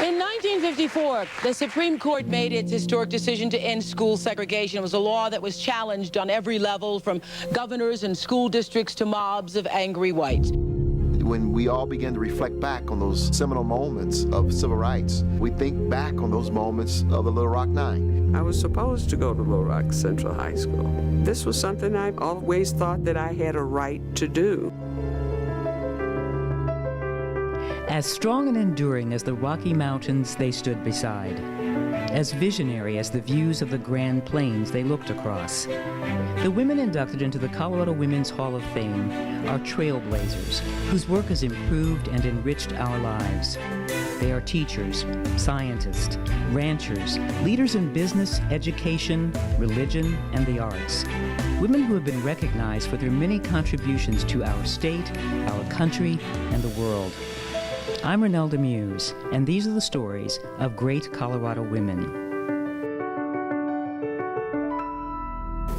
In 1954, the Supreme Court made its historic decision to end school segregation. It was a law that was challenged on every level, from governors and school districts to mobs of angry whites. When we all begin to reflect back on those seminal moments of civil rights, we think back on those moments of the Little Rock Nine. I was supposed to go to Little Rock Central High School. This was something I always thought that I had a right to do. As strong and enduring as the Rocky Mountains they stood beside, as visionary as the views of the Grand Plains they looked across, the women inducted into the Colorado Women's Hall of Fame are trailblazers whose work has improved and enriched our lives. They are teachers, scientists, ranchers, leaders in business, education, religion, and the arts. Women who have been recognized for their many contributions to our state, our country, and the world. I'm Renelda Muse, and these are the stories of great Colorado women.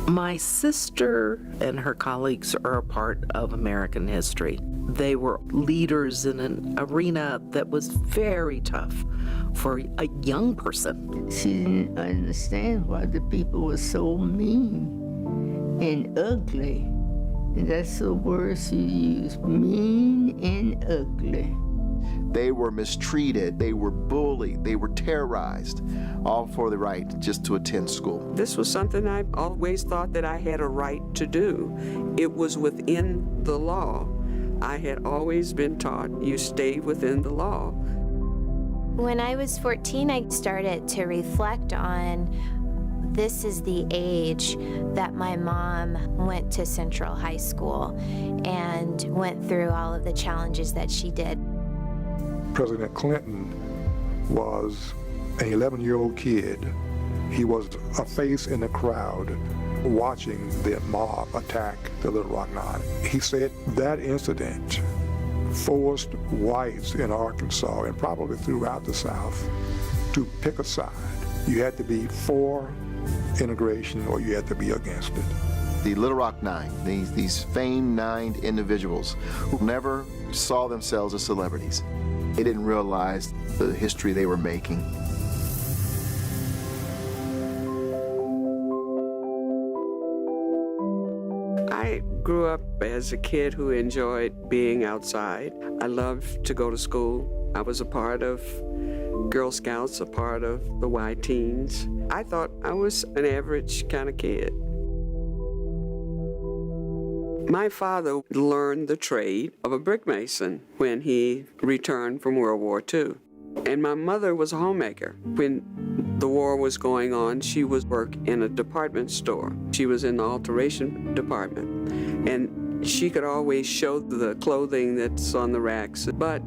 My sister and her colleagues are a part of American history. They were leaders in an arena that was very tough for a young person. She didn't understand why the people were so mean and ugly. And that's the word she used, mean and ugly. They were mistreated, they were bullied, they were terrorized, all for the right just to attend school. This was something I always thought that I had a right to do. It was within the law. I had always been taught you stay within the law. When I was 14, I started to reflect on this is the age that my mom went to Central High School and went through all of the challenges that she did. President Clinton was an 11-year-old kid. He was a face in the crowd watching the mob attack the Little Rock Nine. He said that incident forced whites in Arkansas and probably throughout the South to pick a side. You had to be for integration or you had to be against it. The Little Rock Nine, these famed 9 individuals who never saw themselves as celebrities. They didn't realize the history they were making. I grew up as a kid who enjoyed being outside. I loved to go to school. I was a part of Girl Scouts, a part of the Y Teens. I thought I was an average kind of kid. My father learned the trade of a brick mason when he returned from World War II. And my mother was a homemaker. When the war was going on, she was working in a department store. She was in the alteration department. And she could always show the clothing that's on the racks. But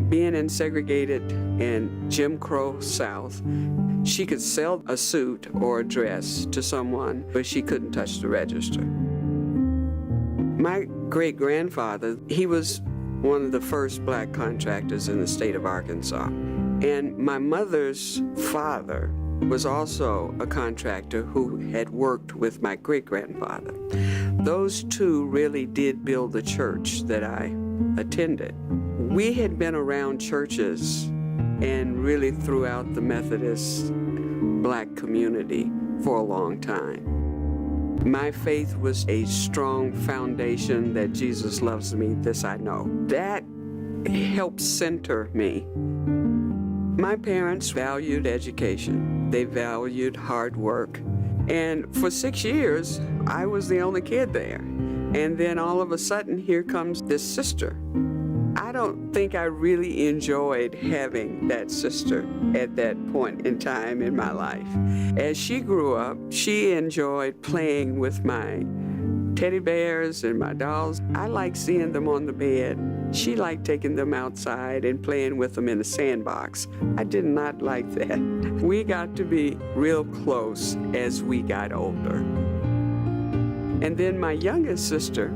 being in segregated and Jim Crow South, she could sell a suit or a dress to someone, but she couldn't touch the register. My great-grandfather, he was one of the first black contractors in the state of Arkansas. And my mother's father was also a contractor who had worked with my great-grandfather. Those two really did build the church that I attended. We had been around churches and really throughout the Methodist black community for a long time. My faith was a strong foundation that Jesus loves me, this I know. That helped center me. My parents valued education. They valued hard work. And for 6 years, I was the only kid there. And then all of a sudden, here comes this sister. I don't think I really enjoyed having that sister at that point in time in my life. As she grew up, she enjoyed playing with my teddy bears and my dolls. I liked seeing them on the bed. She liked taking them outside and playing with them in the sandbox. I did not like that. We got to be real close as we got older. And then my youngest sister,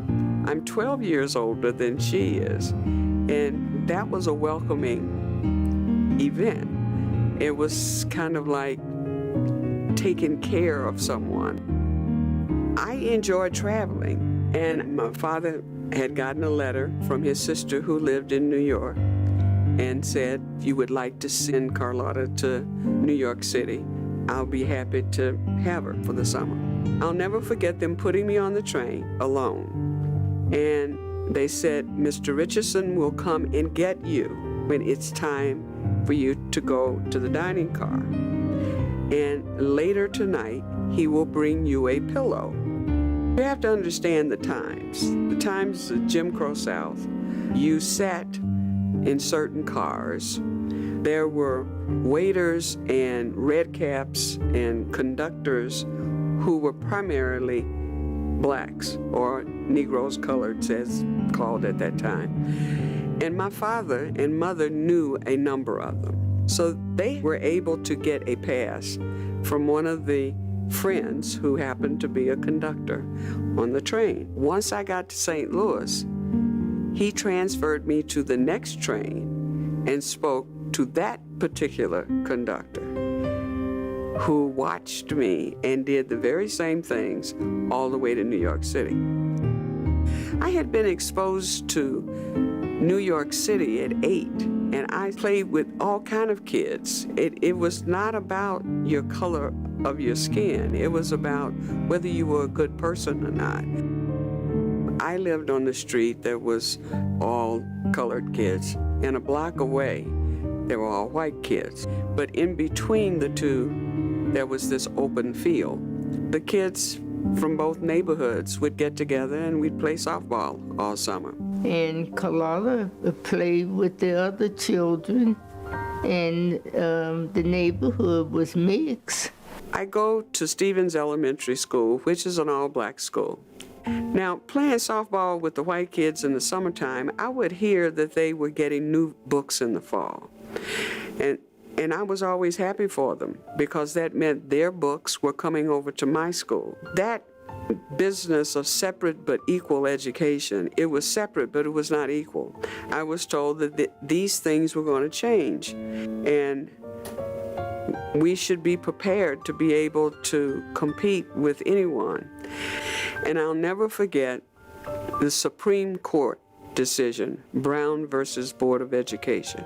I'm 12 years older than she is. And that was a welcoming event. It was kind of like taking care of someone. I enjoyed traveling, and my father had gotten a letter from his sister who lived in New York, and said, if you would like to send Carlotta to New York City, I'll be happy to have her for the summer. I'll never forget them putting me on the train alone. And they said, Mr. Richardson will come and get you when it's time for you to go to the dining car. And later tonight, he will bring you a pillow. You have to understand the times. The times of Jim Crow South, you sat in certain cars. There were waiters and red caps and conductors who were primarily blacks, or Negroes, coloreds as called at that time. And my father and mother knew a number of them. So they were able to get a pass from one of the friends who happened to be a conductor on the train. Once I got to St. Louis, he transferred me to the next train and spoke to that particular conductor, who watched me and did the very same things all the way to New York City. I had been exposed to New York City at 8, and I played with all kind of kids. It was not about your color of your skin. It was about whether you were a good person or not. I lived on the street that was all colored kids, and a block away, they were all white kids. But in between the two, there was this open field. The kids from both neighborhoods would get together and we'd play softball all summer. And Carlotta played with the other children, and the neighborhood was mixed. I go to Stevens Elementary School, which is an all-black school. Now, playing softball with the white kids in the summertime, I would hear that they were getting new books in the fall. And I was always happy for them, because that meant their books were coming over to my school. That business of separate but equal education, it was separate, but it was not equal. I was told that these things were going to change, and we should be prepared to be able to compete with anyone. And I'll never forget the Supreme Court decision, Brown versus Board of Education.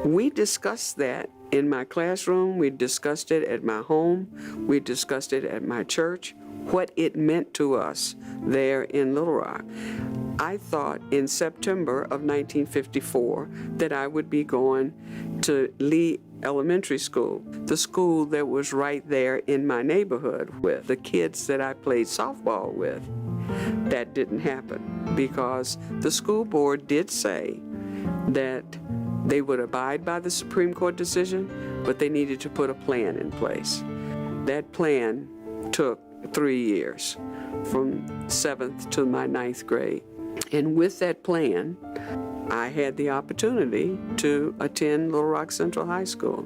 We discussed that in my classroom, we discussed it at my home, we discussed it at my church, what it meant to us there in Little Rock. I thought in September of 1954 that I would be going to Lee Elementary School, the school that was right there in my neighborhood with the kids that I played softball with. That didn't happen, because the school board did say that they would abide by the Supreme Court decision, but they needed to put a plan in place. That plan took 3 years, from 7th to my 9th grade. And with that plan, I had the opportunity to attend Little Rock Central High School.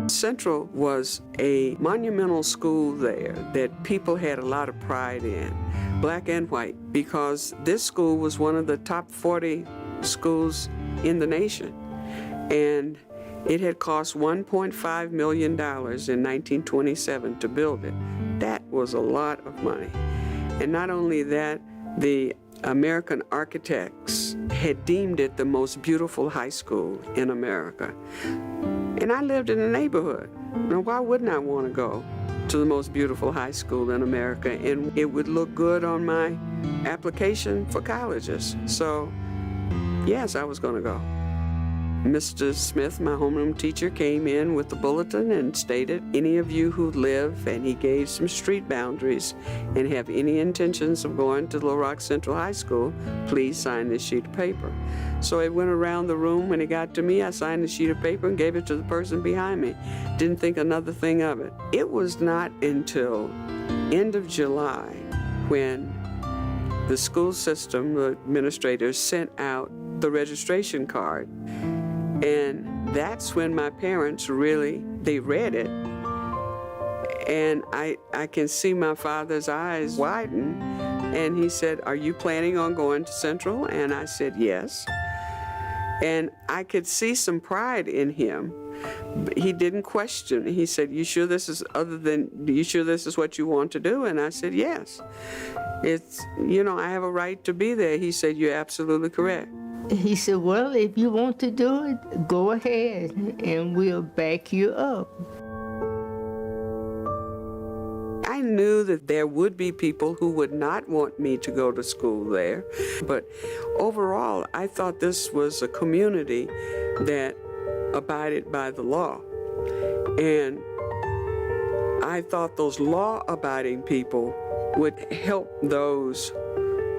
Central was a monumental school there that people had a lot of pride in, black and white, because this school was one of the top 40 schools in the nation. And it had cost $1.5 million in 1927 to build it. That was a lot of money. And not only that, the American architects had deemed it the most beautiful high school in America. And I lived in the neighborhood. Now, why wouldn't I want to go to the most beautiful high school in America? And it would look good on my application for colleges. So, yes, I was going to go. Mr. Smith, my homeroom teacher, came in with the bulletin and stated, any of you who live, and he gave some street boundaries, and have any intentions of going to Little Rock Central High School, please sign this sheet of paper. So it went around the room. When it got to me, I signed the sheet of paper and gave it to the person behind me. Didn't think another thing of it. It was not until end of July when the school system, the administrators, sent out the registration card. And that's when my parents really, they read it. And I can see my father's eyes widen. And he said, are you planning on going to Central? And I said, yes. And I could see some pride in him. He didn't question. He said, you sure this is what you want to do? And I said, yes. It's, I have a right to be there. He said, you're absolutely correct. he said, well, if you want to do it, go ahead, and we'll back you up. I knew that there would be people who would not want me to go to school there, but overall, I thought this was a community that abided by the law. And I thought those law-abiding people would help those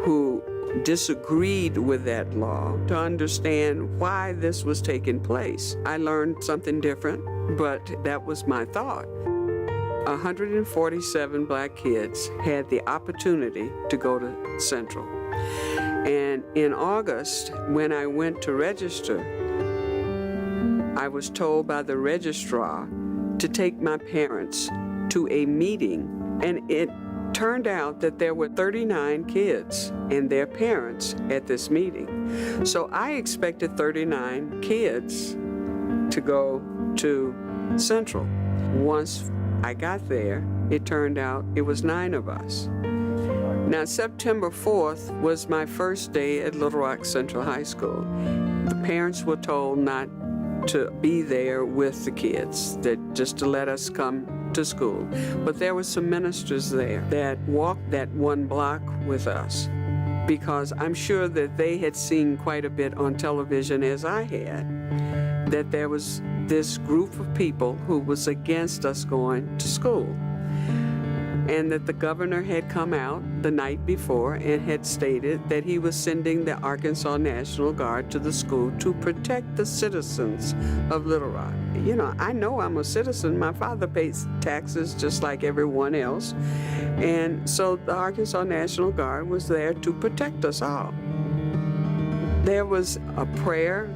who disagreed with that law to understand why this was taking place. I learned something different, but that was my thought. 147 black kids had the opportunity to go to Central. And in August, when I went to register, I was told by the registrar to take my parents to a meeting, and it turned out that there were 39 kids and their parents at this meeting. So I expected 39 kids to go to Central. Once I got there, it turned out it was 9 of us. Now, September 4th was my first day at Little Rock Central High School. The parents were told not to be there with the kids, that just to let us come to school. But there were some ministers there that walked that 1 block with us, because I'm sure that they had seen quite a bit on television, as I had, that there was this group of people who was against us going to school, and that the governor had come out the night before and had stated that he was sending the Arkansas National Guard to the school to protect the citizens of Little Rock. You know I'm a citizen. My father pays taxes just like everyone else. And so the Arkansas National Guard was there to protect us all. There was a prayer.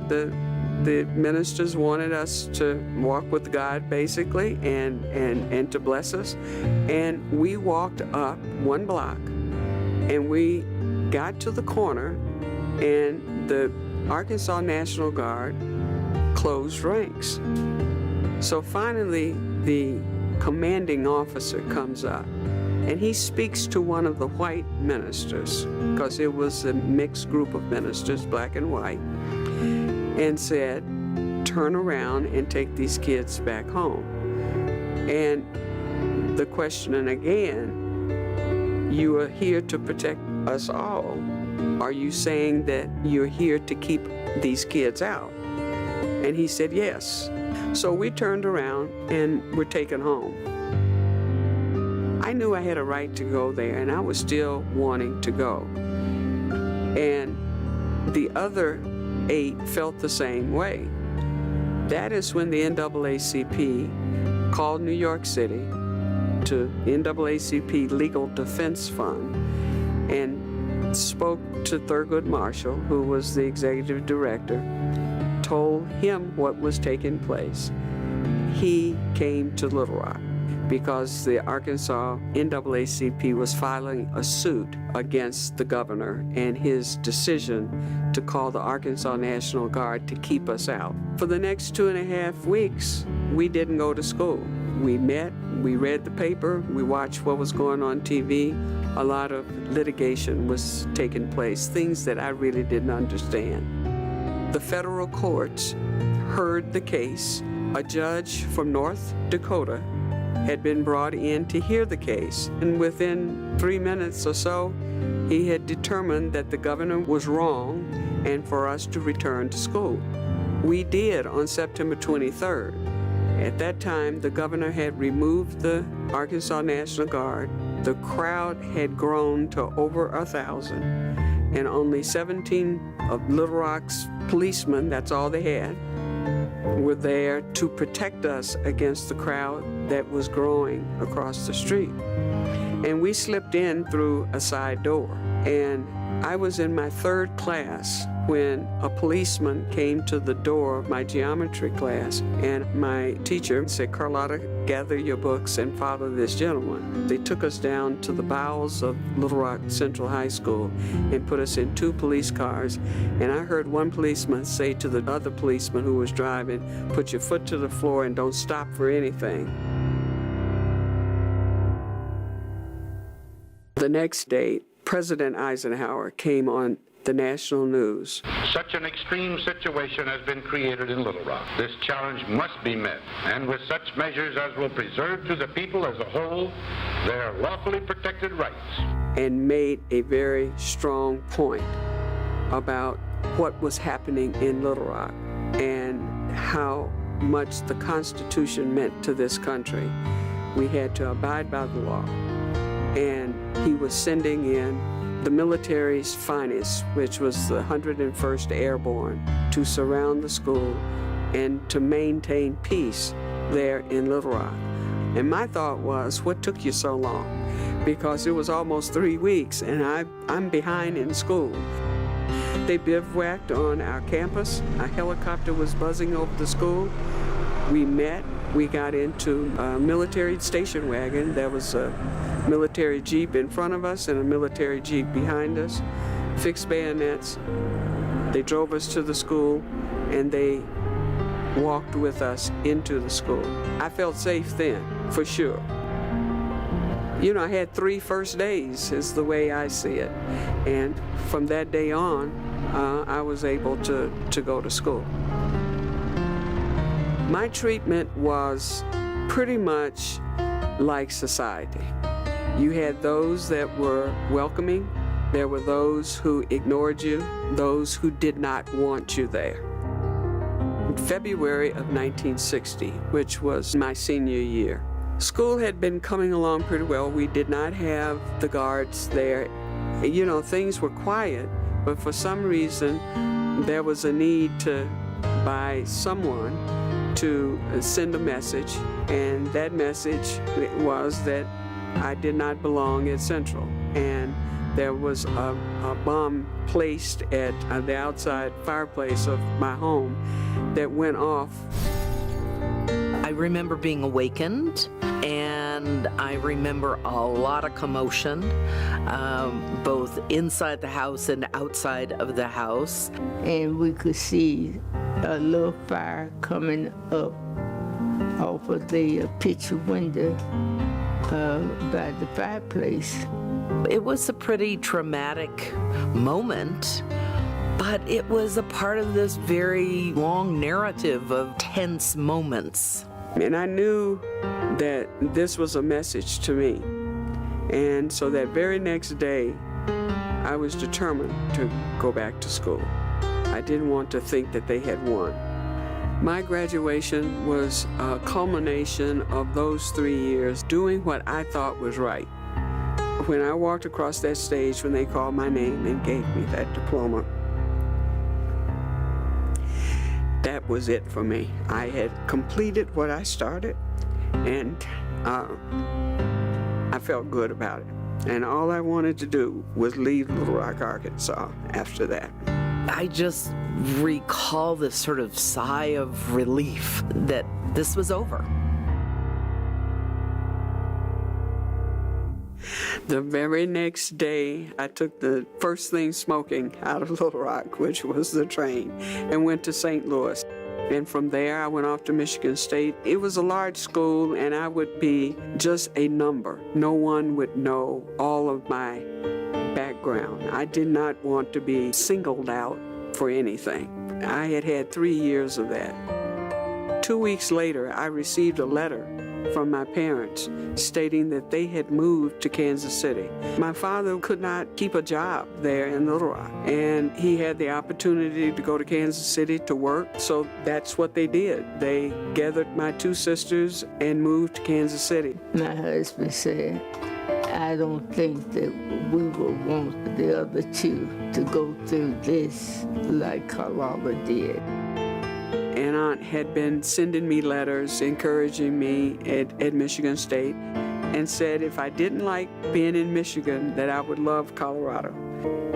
The ministers wanted us to walk with God, basically, and to bless us. And we walked up 1 block, and we got to the corner, and the Arkansas National Guard closed ranks. So finally, the commanding officer comes up, and he speaks to one of the white ministers, because it was a mixed group of ministers, black and white, and said, turn around and take these kids back home. And the questioning again, you are here to protect us all. Are you saying that you're here to keep these kids out? And he said, yes. So we turned around and were taken home. I knew I had a right to go there, and I was still wanting to go. And the other 8 felt the same way. That is when the NAACP called New York City to NAACP Legal Defense Fund and spoke to Thurgood Marshall, who was the executive director, told him what was taking place. He came to Little Rock because the Arkansas NAACP was filing a suit against the governor and his decision to call the Arkansas National Guard to keep us out. For the next 2.5 weeks, we didn't go to school. We met, we read the paper, we watched what was going on TV. A lot of litigation was taking place, things that I really didn't understand. The federal courts heard the case. A judge from North Dakota had been brought in to hear the case, and within 3 minutes or so, he had determined that the governor was wrong and for us to return to school. We did on September 23rd. At that time, the governor had removed the Arkansas National Guard. The crowd had grown to over 1,000, and only 17 of Little Rock's policemen, that's all they had, were there to protect us against the crowd that was growing across the street. And we slipped in through a side door. And I was in my 3rd class when a policeman came to the door of my geometry class, and my teacher said, Carlotta, gather your books and follow this gentleman. They took us down to the bowels of Little Rock Central High School and put us in 2 police cars. And I heard one policeman say to the other policeman who was driving, put your foot to the floor and don't stop for anything. The next day, President Eisenhower came on the national news. Such an extreme situation has been created in Little Rock. This challenge must be met, and with such measures as will preserve to the people as a whole their lawfully protected rights. And made a very strong point about what was happening in Little Rock and how much the Constitution meant to this country. We had to abide by the law. And he was sending in the military's finest, which was the 101st Airborne, to surround the school and to maintain peace there in Little Rock. And my thought was, what took you so long? Because it was almost 3 weeks and I'm behind in school. They bivouacked on our campus. A helicopter was buzzing over the school. We met. We got into a military station wagon. There was a military Jeep in front of us and a military Jeep behind us, fixed bayonets. They drove us to the school and they walked with us into the school. I felt safe then, for sure. You know, I had 3 first days, is the way I see it. And from that day on, I was able to go to school. My treatment was pretty much like society. You had those that were welcoming. There were those who ignored you, those who did not want you there. In February of 1960, which was my senior year, school had been coming along pretty well. We did not have the guards there. You know, things were quiet, but for some reason, there was a need by someone to send a message, and that message was that I did not belong at Central. And there was a bomb placed at the outside fireplace of my home that went off. I remember being awakened, and I remember a lot of commotion, both inside the house and outside of the house. And we could see a little fire coming up off of the picture window by the fireplace. It was a pretty traumatic moment, but it was a part of this very long narrative of tense moments. And I knew that this was a message to me. And so that very next day, I was determined to go back to school. I didn't want to think that they had won. My graduation was a culmination of those 3 years doing what I thought was right. When I walked across that stage, when they called my name and gave me that diploma, that was it for me. I had completed what I started, and I felt good about it. And all I wanted to do was leave Little Rock, Arkansas after that. I just recall this sort of sigh of relief that this was over. The very next day, I took the first thing smoking out of Little Rock, which was the train, and went to St. Louis. And from there, I went off to Michigan State. It was a large school, and I would be just a number. No one would know all of my background. I did not want to be singled out for anything. I had had 3 years of that. 2 weeks later, I received a letter from my parents stating that they had moved to Kansas City. My father could not keep a job there in Little Rock, and he had the opportunity to go to Kansas City to work, so that's what they did. They gathered my 2 sisters and moved to Kansas City. My husband said, I don't think that we will want the other 2 to go through this like Carlotta did. And Aunt had been sending me letters encouraging me at Michigan State and said if I didn't like being in Michigan, that I would love Colorado.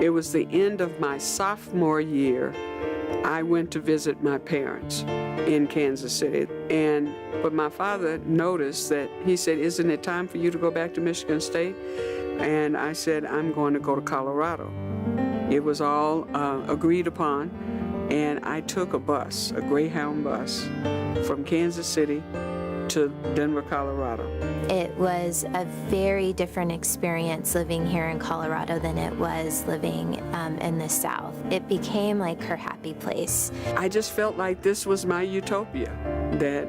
It was the end of my sophomore year. I went to visit my parents in Kansas City. But my father noticed that, he said, isn't it time for you to go back to Michigan State? And I said, I'm going to go to Colorado. It was all agreed upon. And I took a bus, a Greyhound bus, from Kansas City to Denver, Colorado. It was a very different experience living here in Colorado than it was living in the South. It became like her happy place. I just felt like this was my utopia, that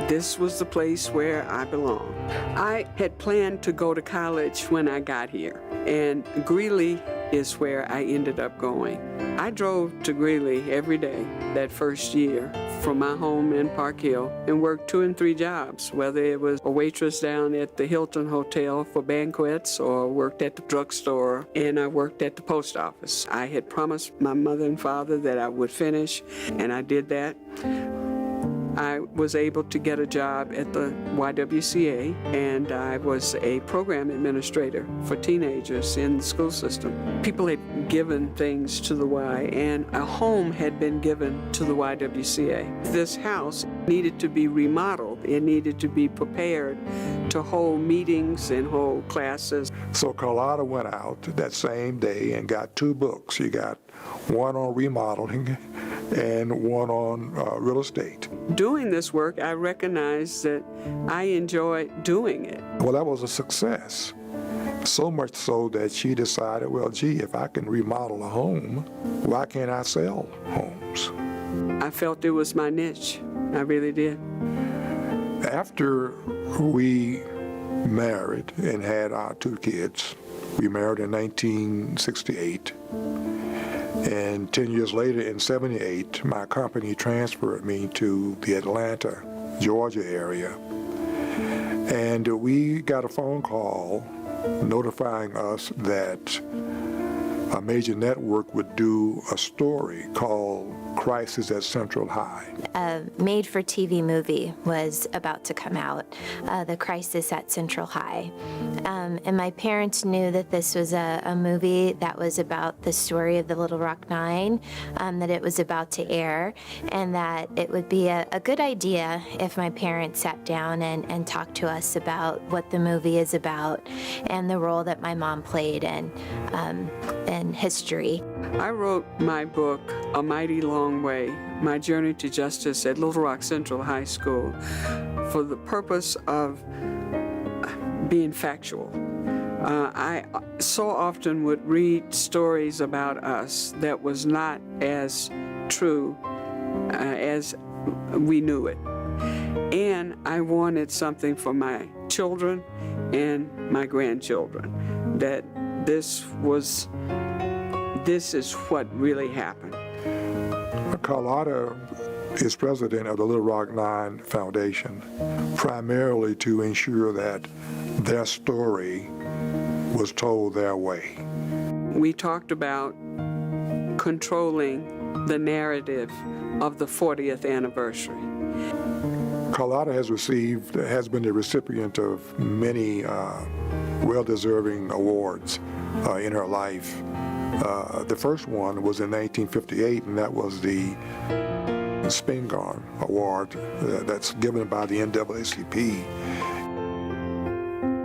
this was the place where I belong. I had planned to go to college when I got here, and Greeley is where I ended up going. I drove to Greeley every day that first year from my home in Park Hill and worked 2 and 3 jobs, whether it was a waitress down at the Hilton Hotel for banquets or worked at the drugstore, and I worked at the post office. I had promised my mother and father that I would finish, and I did that. I was able to get a job at the YWCA, and I was a program administrator for teenagers in the school system. People had given things to the Y, and a home had been given to the YWCA. This house needed to be remodeled. It needed to be prepared to hold meetings and hold classes. So Carlotta went out that same day and got 2 books. She got one on remodeling and one on real estate. Doing this work, I recognized that I enjoyed doing it. Well, that was a success. So much so that she decided, well, gee, if I can remodel a home, why can't I sell homes? I felt it was my niche. I really did. After we married and had our 2 kids, we married in 1968. And 10 years later, in 78, my company transferred me to the Atlanta, Georgia area. And we got a phone call notifying us that a major network would do a story called Crisis at Central High. A made-for-TV movie was about to come out, The Crisis at Central High. And my parents knew that this was a movie that was about the story of the Little Rock Nine, that it was about to air, and that it would be a good idea if my parents sat down and talked to us about what the movie is about and the role that my mom played in history. I wrote my book, A Mighty Long Way, My Journey to Justice at Little Rock Central High School, for the purpose of being factual. I so often would read stories about us that was not as true as we knew it. And I wanted something for my children and my grandchildren, that this is what really happened. Carlotta is president of the Little Rock Nine Foundation, primarily to ensure that their story was told their way. We talked about controlling the narrative of the 40th anniversary. Carlotta has been the recipient of many well-deserving awards in her life. The first one was in 1958, and that was the Spingarn Award that's given by the NAACP.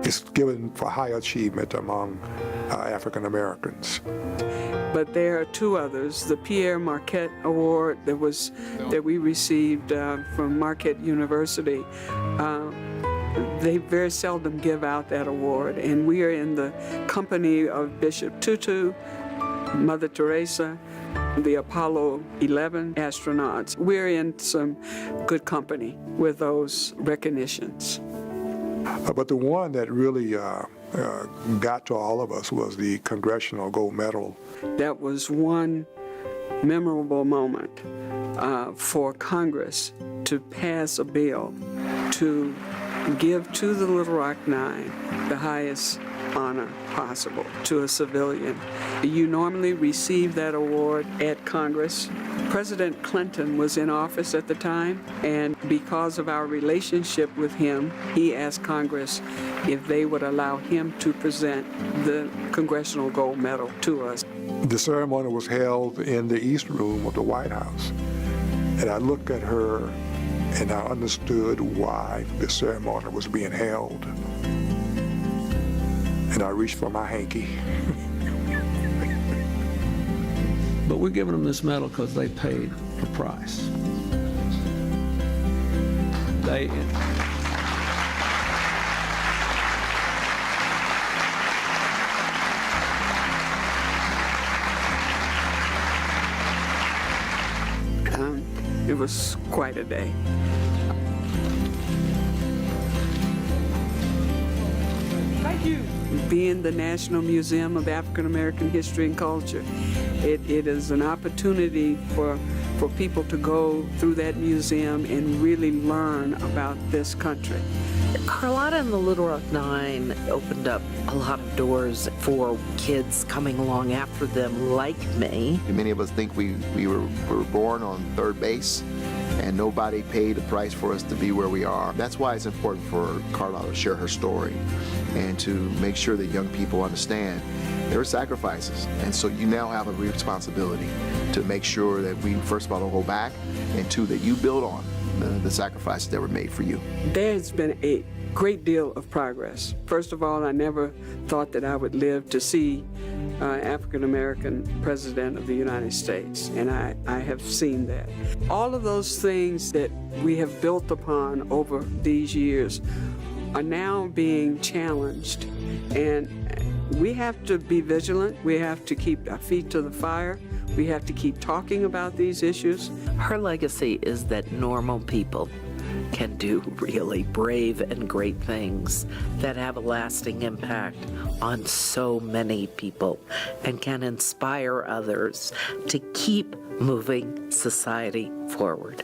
It's given for high achievement among African Americans. But there are 2 others. The Pierre Marquette Award that we received from Marquette University. They very seldom give out that award, and we are in the company of Bishop Tutu, Mother Teresa, the Apollo 11 astronauts. We're in some good company with those recognitions. But the one that really got to all of us was the Congressional Gold Medal. That was one memorable moment for Congress to pass a bill to give to the Little Rock Nine the highest honor possible to a civilian. You normally receive that award at Congress. President Clinton was in office at the time, and because of our relationship with him, he asked Congress if they would allow him to present the Congressional Gold Medal to us. The ceremony was held in the East Room of the White House, and I looked at her and I understood why the ceremony was being held. And I reached for my hanky. But we're giving them this medal because they paid the price. was quite a day. Thank you. Being the National Museum of African American History and Culture, it is an opportunity for people to go through that museum and really learn about this country. Carlotta and the Little Rock Nine opened up a lot of doors for kids coming along after them like me. Many of us think we were born on third base and nobody paid the price for us to be where we are. That's why it's important for Carlotta to share her story and to make sure that young people understand there are sacrifices. And so you now have a responsibility to make sure that we, first of all, don't go back, and two, that you build on the sacrifices that were made for you. There's been a great deal of progress. First of all, I never thought that I would live to see African American President of the United States, and I have seen that. All of those things that we have built upon over these years are now being challenged, and we have to be vigilant. We have to keep our feet to the fire. We have to keep talking about these issues. Her legacy is that normal people can do really brave and great things that have a lasting impact on so many people and can inspire others to keep moving society forward.